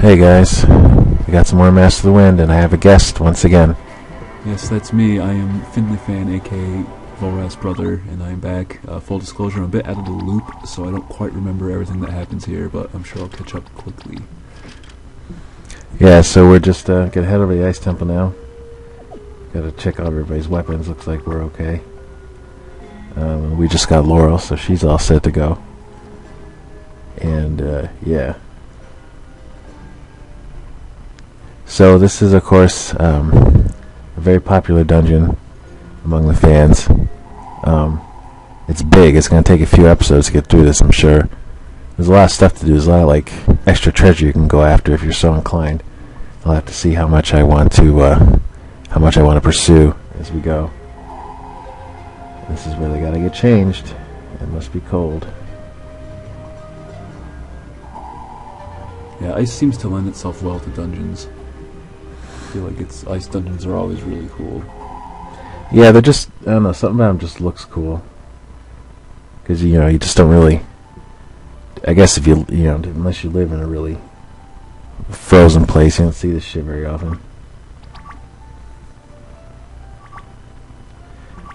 Hey guys, we got some more Master of the Wind, and I have a guest once again. Yes, that's me. I am Finelyfan, aka Volrath's brother, and I am back. Full disclosure, I'm a bit out of the loop, so I don't quite remember everything that happens here, but I'm sure I'll catch up quickly. Yeah, so we're just gonna head over to the Ice Temple now. Gotta check out everybody's weapons. Looks like we're okay. We just got Laurel, so she's all set to go. And yeah. So this is, of course, a very popular dungeon among the fans. It's big. It's going to take a few episodes to get through this, I'm sure. There's a lot of stuff to do. There's a lot of like extra treasure you can go after if you're so inclined. I'll have to see how much I want to pursue as we go. This is where they got to get changed. It must be cold. Yeah, ice seems to lend itself well to dungeons. I feel like ice dungeons are always really cool. Yeah, they're just, I don't know, something about them just looks cool. Because, you just don't really, I guess if unless you live in a really frozen place, you don't see this shit very often.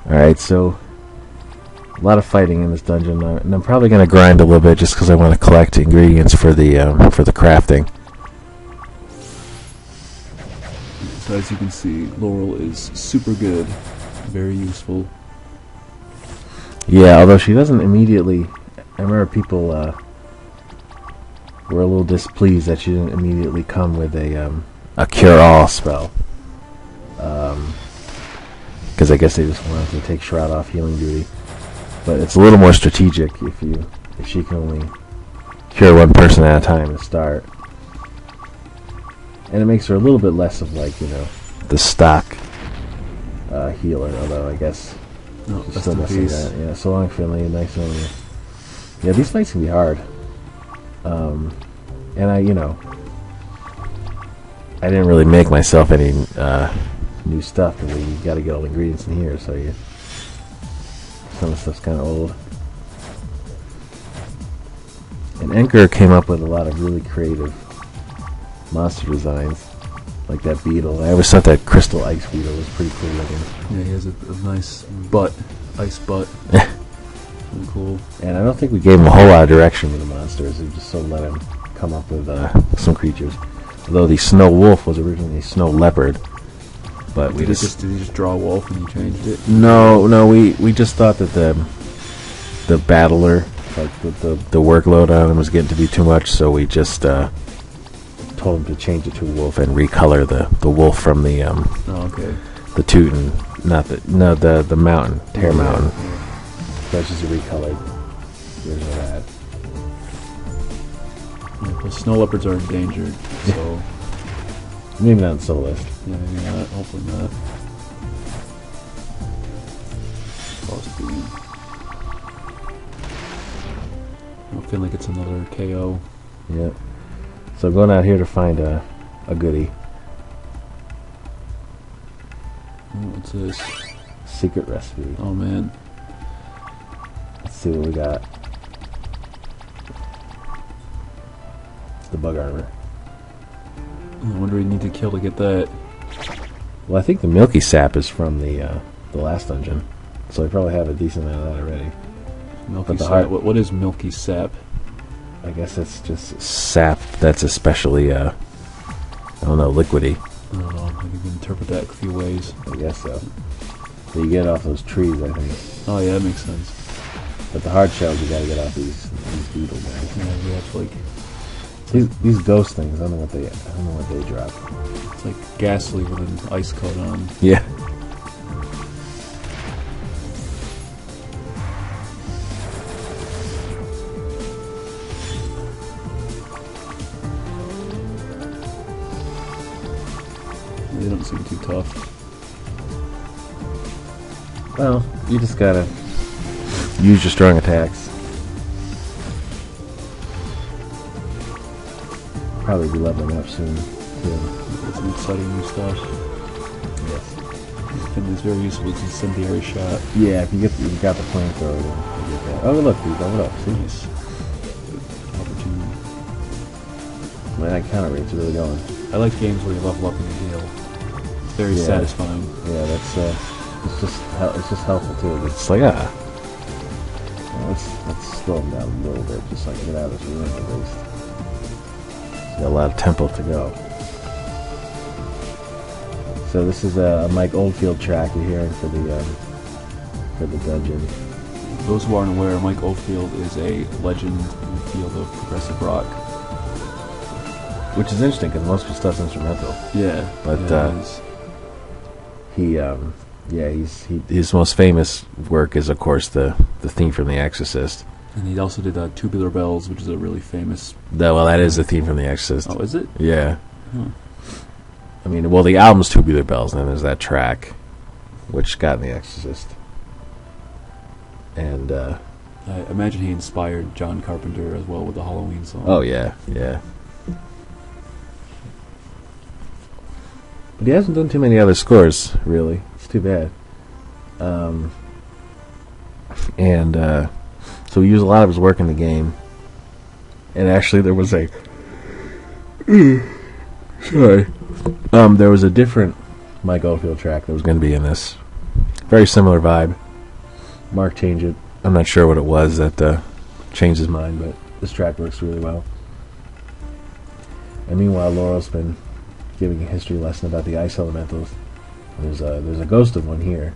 Alright, so, a lot of fighting in this dungeon, and I'm probably going to grind a little bit just because I want to collect ingredients for the crafting. So as you can see, Laurel is super good, very useful. Yeah, although she doesn't immediately, I remember people were a little displeased that she didn't immediately come with a cure-all spell. Because I guess they just wanted to take Shroud off healing duty. But it's a little more strategic if she can only cure one person at a time to start. And it makes her a little bit less of the stock healer, although I guess she's still missing that. Yeah, so long, Finley, nice knowing you. Yeah, these fights can be hard. And I didn't really make myself any new stuff because you got to get all the ingredients in here, so some of the stuff's kind of old. And Enker came up with a lot of really creative monster designs, like that beetle. I always thought that crystal ice beetle was pretty cool looking. Yeah, he has a nice ice butt. Really cool. And I don't think we gave him a whole lot of direction with the monsters. We just sort of let him come up with some creatures. Although the snow wolf was originally a snow leopard, but did he just draw a wolf and you changed it? No, we just thought that the battler, like the workload on him was getting to be too much, so we just told him to change it to a wolf and recolor the wolf from the the Teuton, the mountain, Terror Mountain. So that's just a recolored version of that. Yeah, well, snow leopards are endangered, so maybe not in Solist. Yeah, maybe not. Hopefully not. I feel like it's another KO. Yep. So going out here to find a goodie. What's this? Secret recipe. Oh man. Let's see what we got. It's the bug armor. I wonder what you need to kill to get that. Well, I think the milky sap is from the last dungeon, so we probably have a decent amount of that already. Milky sap. What is milky sap? I guess it's just sap that's especially, I don't know, liquidy. I don't know. I think you can interpret that a few ways. I guess so. So you get it off those trees, I think. Oh yeah, that makes sense. But the hard shells you gotta get off these beetle guys. Yeah, we have to like these ghost things. I don't know what they drop. It's like ghastly with an ice coat on. Yeah. They don't seem too tough. Well, you just gotta use your strong attacks. Probably be leveling up soon. Get some exciting new stuff. Yes. Finley's very useful with incendiary shot. Yeah, if you got the flamethrower, then you get that. Oh look, he's leveled up. See? Nice. Opportunity. My counter rate's really going. I like games where you level up and you heal. It's very satisfying. Yeah, that's it's just helpful too. It's like let's slow him down a little bit, just so I can get out of this room at least. Got a lot of tempo to go. So this is a Mike Oldfield track you're hearing for the dungeon. Those who aren't aware, Mike Oldfield is a legend in the field of progressive rock. Which is interesting because most of his stuff's instrumental. Yeah, but his most famous work is, of course, the theme from The Exorcist. And he also did Tubular Bells, which is a really famous... That is the theme from The Exorcist. Oh, is it? Yeah. Huh. I mean, well, the album's Tubular Bells, and then there's that track, which got in The Exorcist. And, I imagine he inspired John Carpenter as well with the Halloween song. Oh, yeah, yeah. But he hasn't done too many other scores, really. It's too bad. So we use a lot of his work in the game. And actually, there was a... Sorry. There was a different Mike Oldfield track that was going to be in this. Very similar vibe. Mark changed it. I'm not sure what it was that changed his mind, but this track works really well. And meanwhile, Laurel's been giving a history lesson about the ice elementals. There's a ghost of one here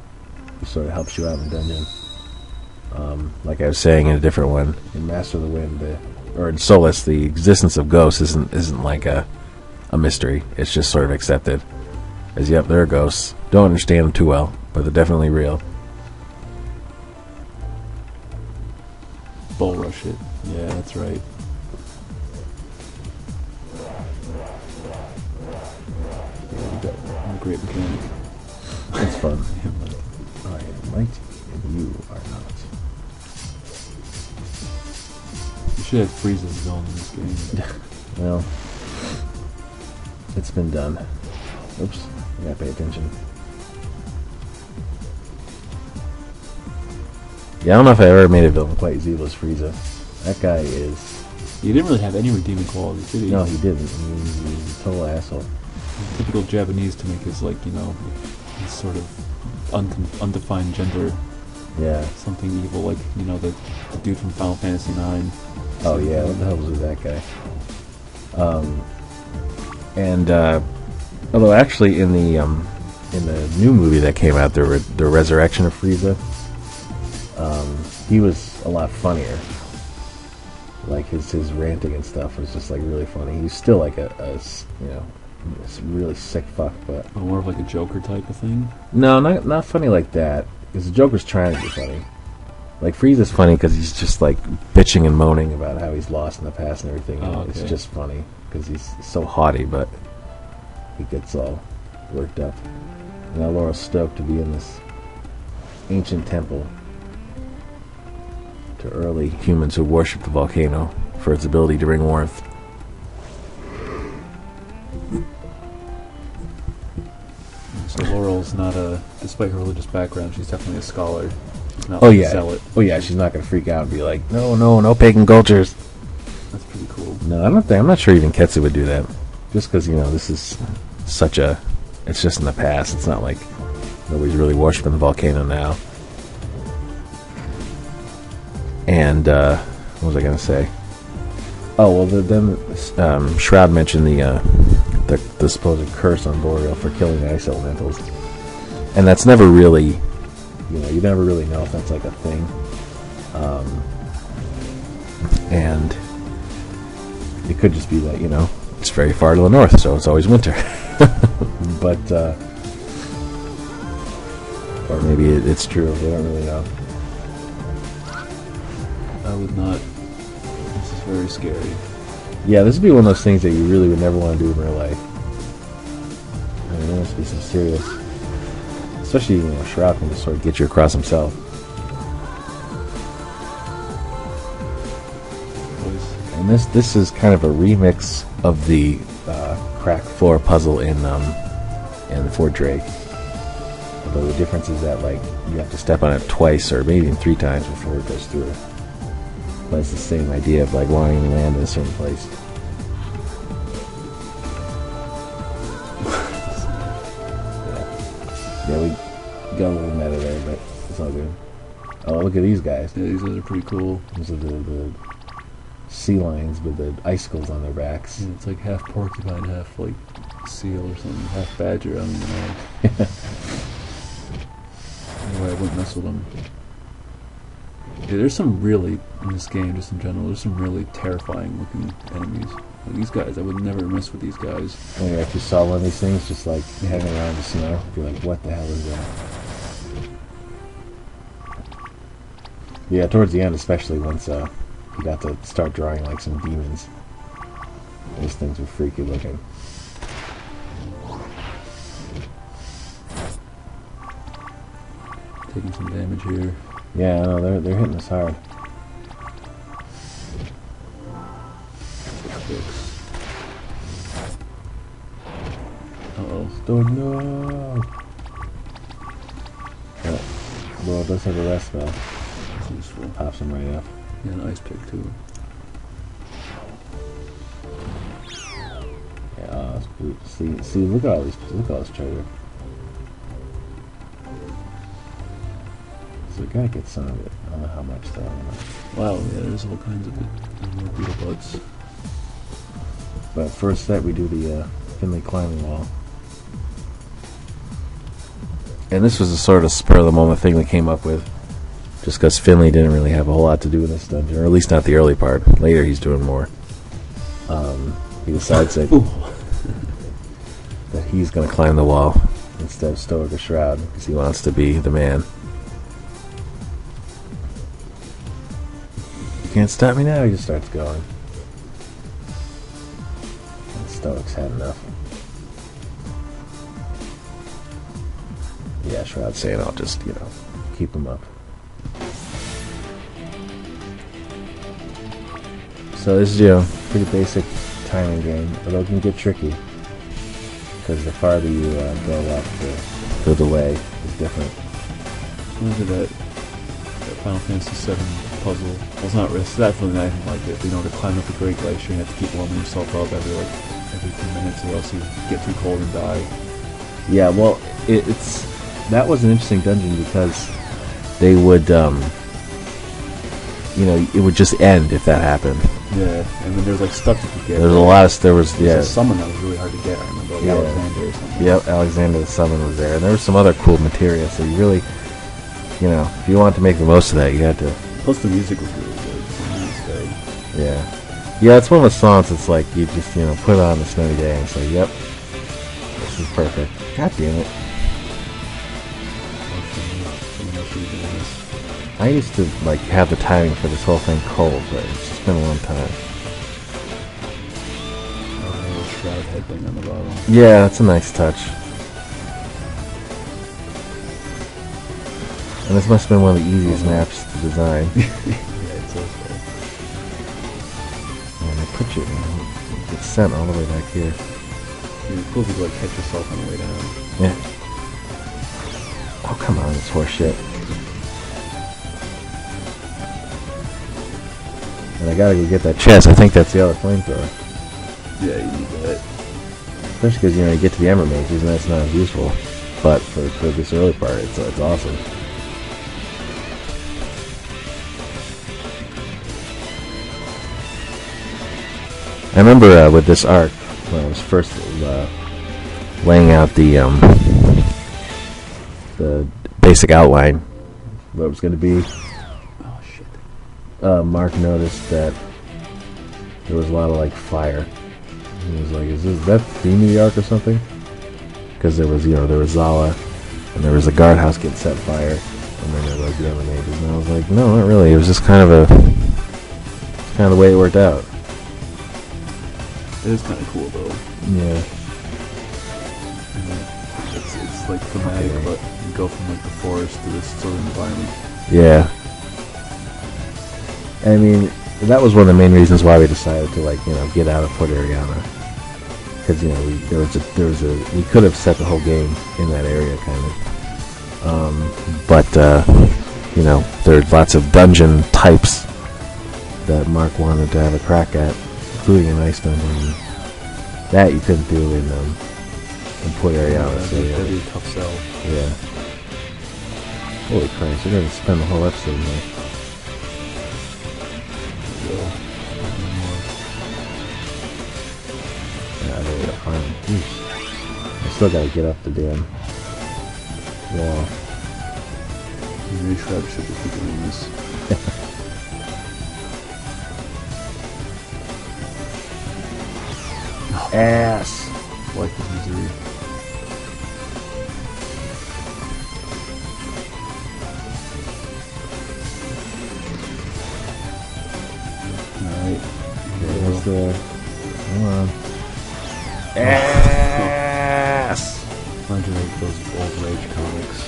who sort of helps you out in the dungeon. Like I was saying in a different one, in Master of the Wind, or in Solus, the existence of ghosts isn't like a mystery. It's just sort of accepted as, yep, there are ghosts. Don't understand them too well, but they're definitely real. Bull rush it. Yeah, that's right. I'm a great mechanic. It's fun. I am mighty, and you are not. You should have freezes going in this game. Well, it's been done. Oops, I gotta pay attention. Yeah, I don't know if I ever made a villain quite as evil as Frieza. That guy is... He didn't really have any redeeming qualities, did he? No, he didn't. He's a total asshole. Typical Japanese to make his, like, you know, his sort of undefined gender. Yeah. Something evil, like, you know, the dude from Final Fantasy IX. Oh yeah, what the hell was with that guy? Although actually in the new movie that came out, the Resurrection of Frieza, he was a lot funnier. Like his ranting and stuff was just like really funny. He's still like a really sick fuck, but more of like a Joker type of thing. No, not funny like that. Because the Joker's trying to be funny. Like Frieza's funny because he's just like bitching and moaning about how he's lost in the past and everything. Oh, okay. It's just funny because he's so haughty, but he gets all worked up. Now Laura's stoked to be in this ancient temple to early humans who worshipped the volcano for its ability to bring warmth. So Laurel's not despite her religious background, she's definitely a scholar. She's not a zealot. Oh yeah, she's not going to freak out and be like, no pagan cultures. That's pretty cool. No, I'm not sure even Ketsu would do that. Just because, this is it's just in the past. It's not like nobody's really worshipping the volcano now. And, what was I going to say? Oh, well, then Shroud mentioned the supposed curse on Boreal for killing the ice elementals. And that's never really, you never really know if that's like a thing. And it could just be that, it's very far to the north, so it's always winter. But, or maybe it's true, we don't really know. I would not. This is very scary. Yeah, this would be one of those things that you really would never want to do in real life. I mean, there must be some serious... Especially, Shroud can just sort of get you across himself. And this is kind of a remix of the crack floor puzzle in Fort Drake. Although the difference is that, you have to step on it twice or maybe even 3 times before it goes through. But it's the same idea of, wanting to land in a certain place. got a little meta there, but it's all good. Oh, look at these guys. Yeah, these guys are pretty cool. Those are the sea lions with the icicles on their backs. Yeah, it's like half porcupine, half like seal or something, half badger. I don't even know. Anyway, I wouldn't mess with them. Yeah, there's some really, in this game, just in general, there's some really terrifying looking enemies. Like these guys, I would never mess with these guys. When you actually saw one of these things just like hanging around the snow, you're like, what the hell is that? Yeah, towards the end, especially once you got to start drawing like some demons. Those things were freaky looking. Taking some damage here. Yeah, I know, they're hitting us hard. Uh-oh. No! Well, it does have a rest spell. That's useful. Pops him right up. Yeah, an ice pick too. Yeah, see, look at all this treasure. So we gotta get some of it. I don't know how much though. Wow, yeah, there's all kinds of it. There's more beetle buds. But first step, we do the Finley climbing wall. And this was a sort of spur of the moment thing we came up with, just because Finley didn't really have a whole lot to do in this dungeon, or at least not the early part. Later, he's doing more. He decides that he's going to climb the wall instead of Stoic or Shroud, because he wants to be the man. You can't stop me now. He just starts going. And Stoic's had enough. Yeah, Shroud's saying I'll just, keep him up. So this is, pretty basic timing game, although it can get tricky, because the farther you go up, the delay is different. Look at that Final Fantasy VII puzzle. Well, it's not really, it's definitely not anything like it. You know, to climb up the Great Glacier, you have to keep warming yourself up every 2 minutes, or else you get too cold and die. Yeah, well, that was an interesting dungeon because they would, it would just end if that happened. Yeah, and then there's like stuff you could get. There's a lot of, there was a summon that was really hard to get, I remember, like Alexander or something. Yep, Alexander the Summon was there, and there was some other cool materia, so you really, if you want to make the most of that, you had to. Plus the music was really good. Yeah, it's one of the songs that's like, you just, put it on a snowy day and say, yep, this is perfect. God damn it. I used to have the timing for this whole thing cold, but it's just been a long time. Little Shroud head thing on the bottom. Yeah, that's a nice touch. And this must have been one of the easiest maps to design. Yeah, it's so slow. And they put you, it's sent all the way back here. It's cool if you catch yourself on the way down. Yeah. Oh, come on, it's horse shit. And I gotta go get that chest. I think that's the other flamethrower. Yeah, you need that. Especially because, you get to the Ember Mages and that's not as useful. But for this early part, it's awesome. I remember with this arc, when I was first laying out the basic outline, what it was going to be. Oh shit! Mark noticed that there was a lot of fire. He was like, "Is that the theme of the arc or something?" Because there was, there was Zala, and there was a guardhouse getting set fire, and then there was the other mages. And I was like, "No, not really. It was just kind of the way it worked out." It is kind of cool though. Yeah. It's like thematic, but you go from the forest to this sort of environment. Yeah. I mean, that was one of the main reasons why we decided to get out of Port Ariana, because we could have set the whole game in that area kind of, but there's lots of dungeon types that Mark wanted to have a crack at, including an ice dungeon. That you couldn't do in Port Ariana. That'd be a tough sell. Yeah. Holy Christ, we're going to spend the whole episode here. Yeah, they got fun. I still got to get up the damn wall. Maybe Shrub should be doing this. Ass! Life is misery. Alright. Almost there. Come on. Ass! Mind you, like those old Rage comics.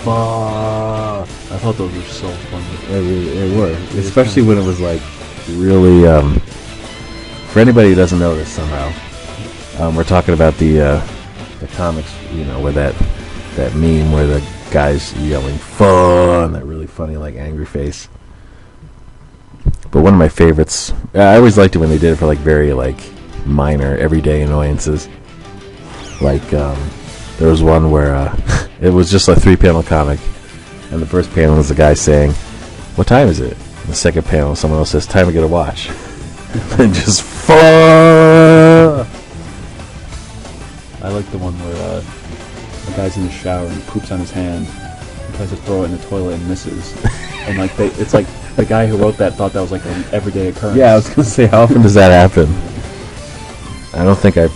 Fuck! I thought those were so fun. They were. Especially when it was like really, for anybody who doesn't know this somehow, we're talking about the comics, you know, where that meme where the guy's yelling "fun," that really funny like angry face. But one of my favorites, I always liked it when they did it for like very like minor everyday annoyances. Like there was one where it was just a 3-panel comic, and the first panel is the guy saying, "What time is it?" And the second panel, someone else says, "Time to get a watch." And just fuck. I like the one where the guy's in the shower and he poops on his hand and tries to throw it in the toilet and misses. And like it's like the guy who wrote that thought that was like an everyday occurrence. Yeah, I was gonna say, how often does that happen? I don't think I've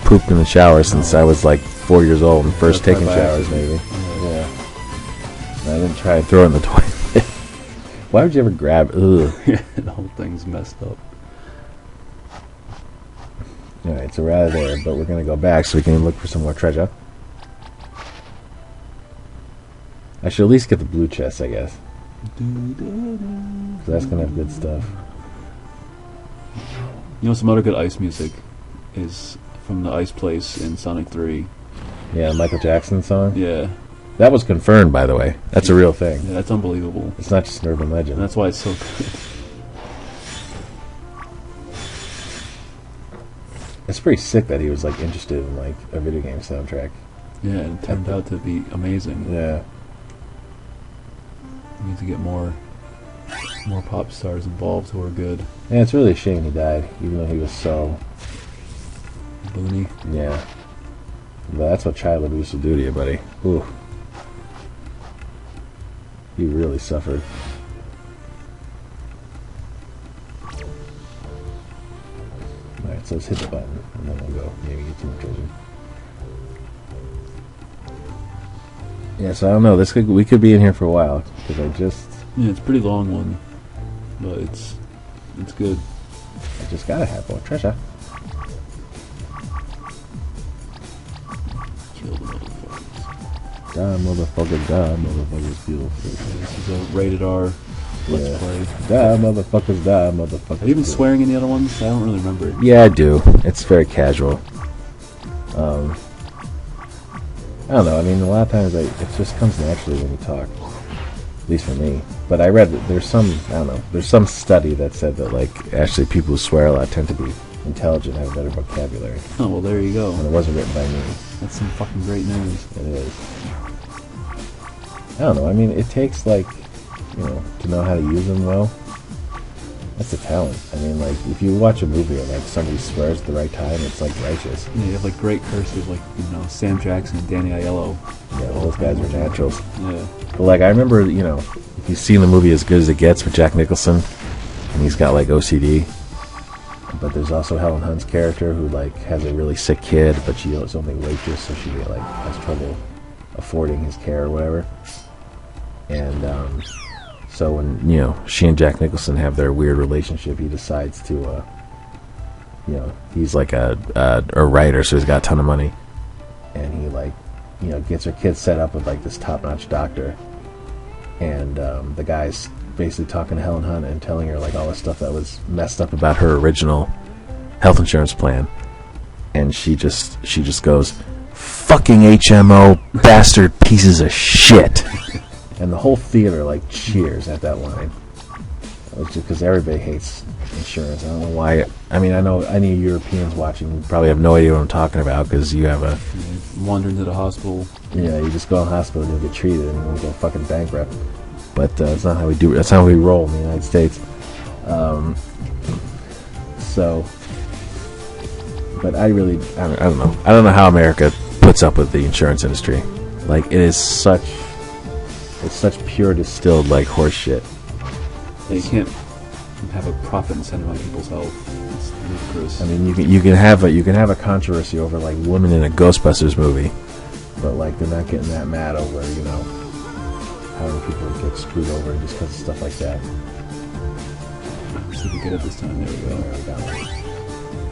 pooped in the shower since I was like 4 years old and first taking showers, maybe. Yeah. I didn't try and throw it in the toilet. Why would you ever grab? Ugh. The whole thing's messed up. Alright, so we're out of there, but we're going to go back so we can look for some more treasure. I should at least get the blue chest, I guess. Because that's going to have good stuff. You know, some other good Ice music is from the Ice Place in Sonic 3. Yeah, Michael Jackson song? Yeah. That was confirmed, by the way. That's a real thing. Yeah, that's unbelievable. It's not just an urban legend. And that's why it's so good. It's pretty sick that he was like interested in like a video game soundtrack. Yeah, it turned out to be amazing. Yeah. We need to get more pop stars involved who are good. Yeah, it's really a shame he died, even though he was so Boony. Yeah. But that's what childhood used to do to you, buddy. Ooh. He really suffered. Alright, so let's hit the button, and then we'll go. Maybe get some treasure. Yeah, so I don't know. We could be in here for a while, because I just... Yeah, it's a pretty long one, but it's good. I just gotta have more treasure. Kill the motherfuckers. Die, motherfuckers, beautiful. This is a rated R Let's Play. Die, motherfuckers. Are you even swearing in the other ones? I don't really remember. Yeah, I do. It's very casual. I don't know. I mean, a lot of times it just comes naturally when you talk. At least for me. But I read that there's some study that said that, like, actually people who swear a lot tend to be intelligent and have a better vocabulary. Oh, well, there you go. And it wasn't written by me. That's some fucking great news. It is. I don't know. I mean, it takes, like, to know how to use them well. That's a talent. I mean, like, if you watch a movie and, like, somebody swears at the right time, it's, like, righteous. Yeah, you have, like, great cursors like, Sam Jackson and Danny Aiello. Yeah, those guys are naturals. Yeah. But, like, I remember, if you've seen the movie As Good as It Gets with Jack Nicholson, and he's got, like, OCD. But there's also Helen Hunt's character who, like, has a really sick kid, but she is only a waitress, so she, like, has trouble affording his care or whatever. And, so when, she and Jack Nicholson have their weird relationship, he decides to, he's like a writer, so he's got a ton of money. And he, like, gets her kid set up with, like, this top-notch doctor. And the guy's basically talking to Helen Hunt and telling her, like, all the stuff that was messed up about her original health insurance plan. And she just goes, "Fucking HMO bastard pieces of shit." And the whole theater, like, cheers at that line. because everybody hates insurance. I don't know why. I mean, I know any Europeans watching probably have no idea what I'm talking about because you have a... You wander into the hospital. Yeah, you just go to the hospital and you'll get treated and you'll go fucking bankrupt. But that's not how we do it. That's how we roll in the United States. But I don't know. I don't know how America puts up with the insurance industry. Like, it's such pure distilled, like, horse shit. You can't have a profit incentive on people's health. It's ludicrous. I mean, you can have a controversy over, like, women in a Ghostbusters movie, but, like, they're not getting that mad over, you know, having people get screwed over just because of stuff like that. So we get it this time. There we go. There we go.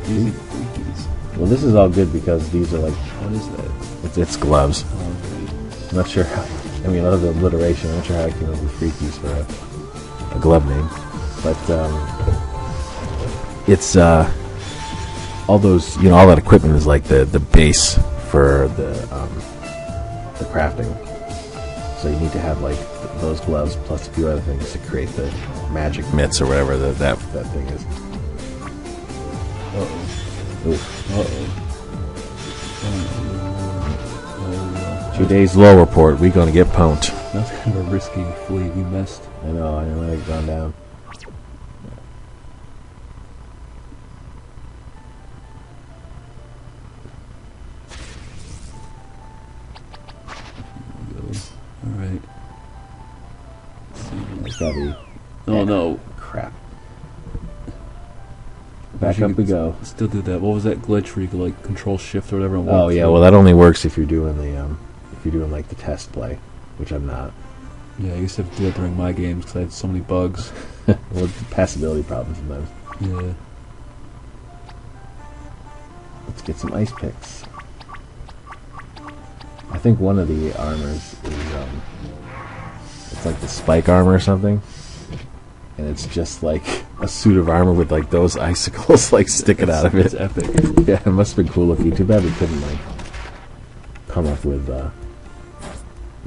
Easy freakies. Well, this is all good because these are like... What is that? It's gloves. Oh, okay. I'm not sure how... I mean, other than alliteration, I'm not sure how I can be freakies for a glove name. But, it's, all those, you know, all that equipment is like the base for the crafting. So you need to have, like, those gloves plus a few other things to create the magic mitts or whatever that thing is. Uh-oh. Oof. Uh-oh. 2 days low report, we gonna get punked. That's kind of a risky fleet. You missed. I know it's gone down. Alright. It's gotta be... Oh no. Crap. Back up we go. Still do that. What was that glitch where you could like control shift or whatever? And Oh yeah, well that only works if you're doing like the test play, which I'm not. Yeah, I used to have to do that during my games because I had so many bugs. Well, it's a passability problem sometimes. Yeah. Let's get some ice picks. I think one of the armors is it's like the spike armor or something. And it's just like a suit of armor with like those icicles like sticking out of it. It's epic. Yeah, it must have been cool looking. Too bad we couldn't like come up with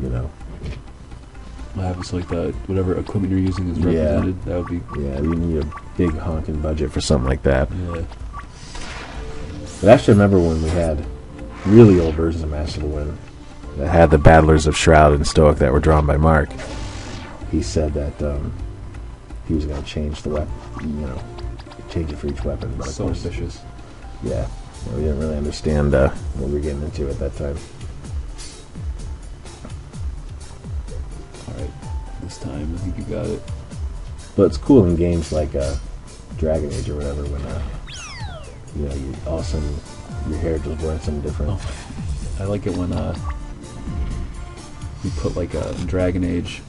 you know. I have it's like the whatever equipment you're using is represented. Yeah. That would be. Yeah, you need a big honking budget for something like that. Yeah. But I actually remember when we had really old versions of Master of the Wind that had the Battlers of Shroud and Stoic that were drawn by Mark. He said that he was going to change the weapon, you know, change it for each weapon. But of So course, ambitious. yeah, we didn't really understand what we were getting into at that time. Alright. This time, I think you got it. But it's cool in games like Dragon Age or whatever when you know, you all of a sudden your hair just wearing something different. Oh, I like it when you put like a Dragon Age,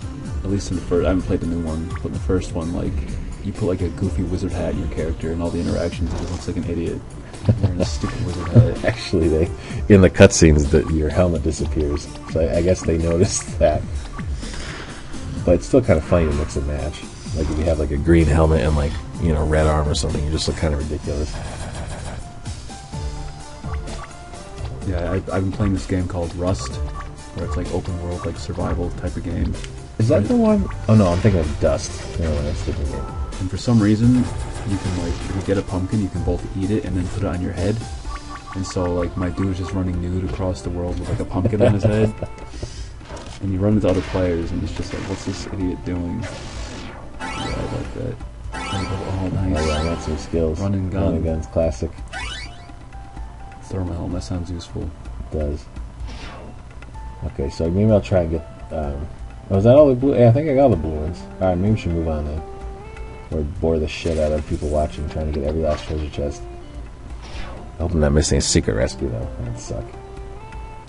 at least in the first, I haven't played the new one, but in the first one, like, you put like a goofy wizard hat in your character and all the interactions, it looks like an idiot wearing a stupid wizard hat. Actually, in the cutscenes, your helmet disappears. So I guess they noticed that. But it's still kind of funny to mix and match. Like if you have like a green helmet and like, you know, red arm or something, you just look kind of ridiculous. Yeah, I've been playing this game called Rust, where it's like open world, like survival type of game. Is that the one? Oh no, I'm thinking of Dust. No, that's a different game. And for some reason, you can like, if you get a pumpkin, you can both eat it and then put it on your head. And so like my dude is just running nude across the world with like a pumpkin on his head. And you run into other players and it's just like, what's this idiot doing? Yeah, I like that. Oh, nice. Oh yeah, I got some skills. Run and gun. Run and gun's classic. Thermal helmet, that sounds useful. It does. Okay, so maybe I'll try and get... was that all the blue? Yeah, I think I got all the blue ones. Alright, maybe we should move on then. Or bore the shit out of people watching, trying to get every last treasure chest. I hope I'm not missing a secret recipe though. That'd suck.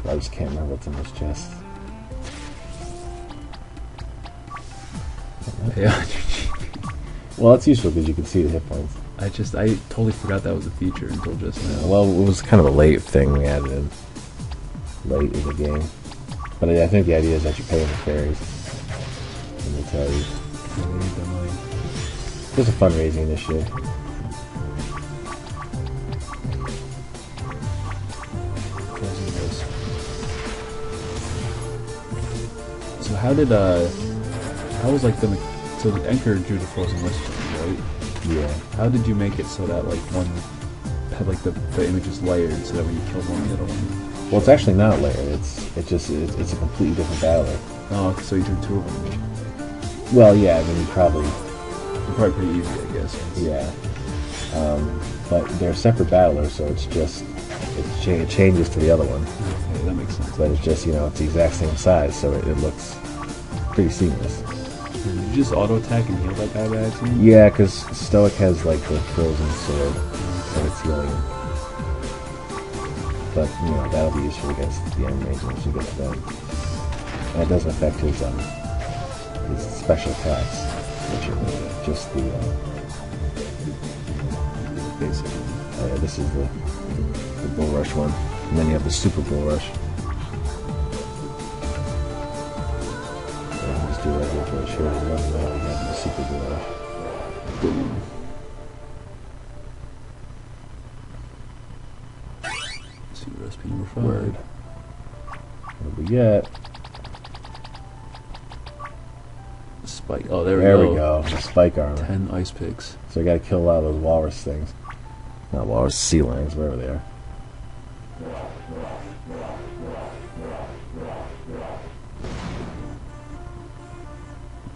I just can't remember what's in those chests. Yeah. Well, that's useful because you can see the hit points. I totally forgot that was a feature until just now. Well, it was kind of a late thing we added in. Late in the game. But I think the idea is that you pay in the fairies. And they tell you. Yeah, they need the money. It's a fundraising initiative. Closing this. So how was like the So the anchor drew the frozen list, right? Yeah. How did you make it so that like one had like the image is layered, so that when you killed one, the other one? Well, it's actually not layered. It's a completely different battler. Oh, so you drew two of them. Well, yeah. I mean, they're probably pretty easy, I guess. Yeah. But they're separate battlers, so it changes to the other one. Okay, that makes sense. But it's just, it's the exact same size, so it looks pretty seamless. Did you just auto attack and heal that guy by accident? Yeah, because Stoic has like the frozen sword, so it's healing him. But that'll be useful against the enemies once you get to them. And it doesn't affect his special attacks, which are just the basic. Yeah, this is the Bull Rush one, and then you have the Super Bull Rush. Do regular for a short as well. Now we have the Super Bull Rush. Boom. Let's see recipe number 5. Word. What do we get? Spike. Oh, there we go. The spike armor. 10 ice picks. So I got to kill a lot of those walrus things. Not walrus, sea lions, wherever they are.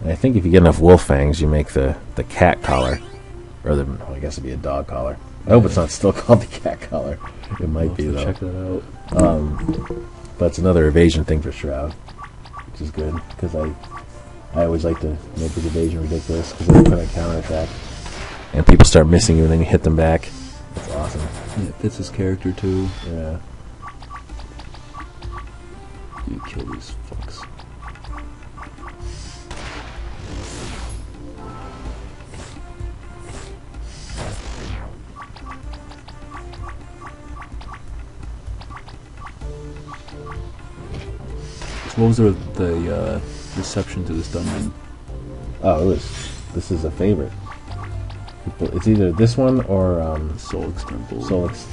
And I think if you get enough wolf fangs, you make the cat collar, or I guess it'd be a dog collar. I hope it's not still called the cat collar. It might be though. Check that out. But it's another evasion thing for Shroud, which is good because I always like to make his evasion ridiculous because then you put a counterattack and people start missing you and then you hit them back. That's awesome. Yeah, it fits his character too. Yeah. You kill these fucks. What was the reception to this dungeon? Oh, this is a favorite. It's either this one or Solix Temple. Solix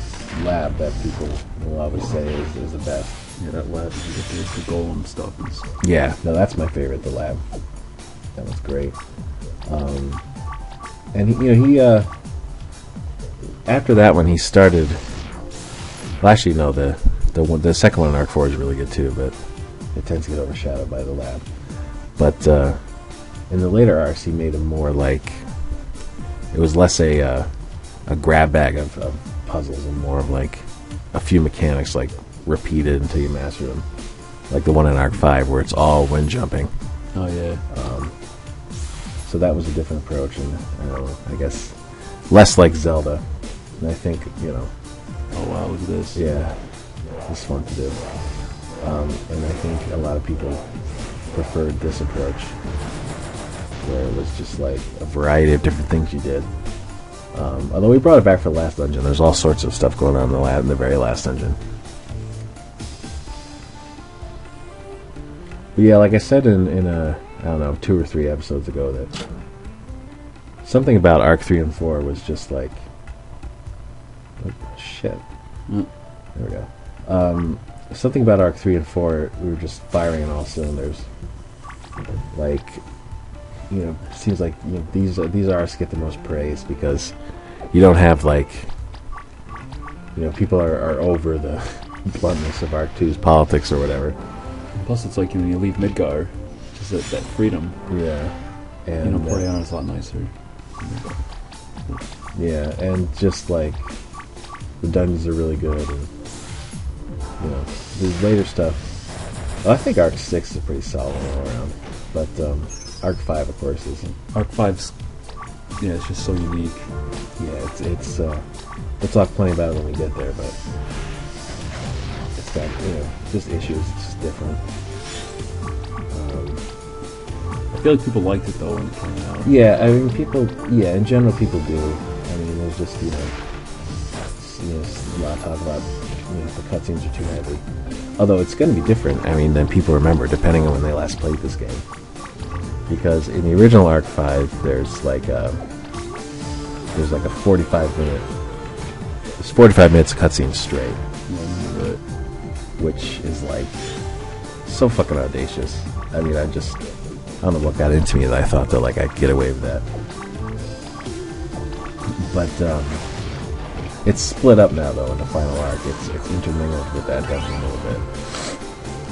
Lab that people will always say is the best. Yeah, that lab, you get the golem stuff. Yeah, no, that's my favorite, the lab. That was great. And he after that one he started. Well, actually, no, the second one in Arc 4 is really good too, but it tends to get overshadowed by the lab. But in the later arcs, he made him more like it was less a grab bag of puzzles and more of like a few mechanics like repeated until you master them. Like the one in Arc 5 where it's all wind jumping. Oh yeah. So that was a different approach, and I guess less like Zelda. And I think Oh wow, look at this. Yeah, it's fun to do. And I think a lot of people preferred this approach, where it was just like a variety of different things you did. Although we brought it back for the last dungeon, there's all sorts of stuff going on in the very last dungeon. But yeah, like I said in I don't know, 2 or 3 episodes ago, that something about Arc 3 and 4 was just like shit. There we go. Something about Arc 3 and 4, we were just firing on all cylinders. Like, seems like these arcs get the most praise because you don't have like, people are over the bluntness of Arc 2's politics or whatever. Plus, it's like you leave Midgar, just that freedom. Yeah, and Poriana's a lot nicer. Yeah, and just like the dungeons are really good, and the later stuff. Well, I think Arc 6 is pretty solid all around, but Arc 5, of course, isn't. Arc 5's, it's just so unique. Yeah, we'll talk plenty about it when we get there, but it's got just issues. It's just different. I feel like people liked it though when it came out. Yeah, I mean, in general, people do. I mean, there's just a lot of talk about the cutscenes are too heavy. Although it's going to be different, than people remember, depending on when they last played this game. Because in the original Arc 5, there's like a 45 minutes of cutscenes straight. Which is like so fucking audacious. don't know what got into me that I thought that like I'd get away with that. But it's split up now though in the final arc. It's intermingled with that dungeon a little bit.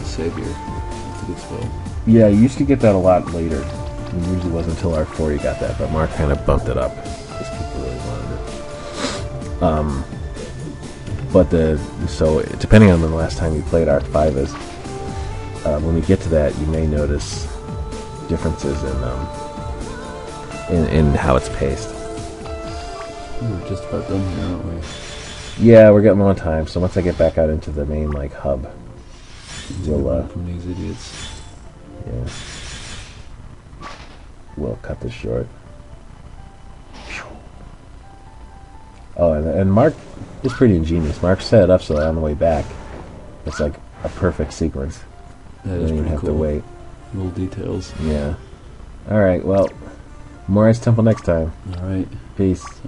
Savior. That's a good spell. Yeah, you used to get that a lot later. It usually wasn't until arc 4 you got that, but Mark kind of bumped it up because people really wanted it. But so depending on the last time you played arc 5 is, when we get to that, you may notice differences in how it's paced. We're just about done here, aren't we? Yeah, we're getting on time. So once I get back out into the main like hub, we'll from these idiots. Yeah, we'll cut this short. Oh, and Mark is pretty ingenious. Mark set it up so that on the way back, it's like a perfect sequence. That You is don't even pretty have cool. to wait. Little details. Yeah. All right. Well, more Ice Temple next time. All right. Peace. So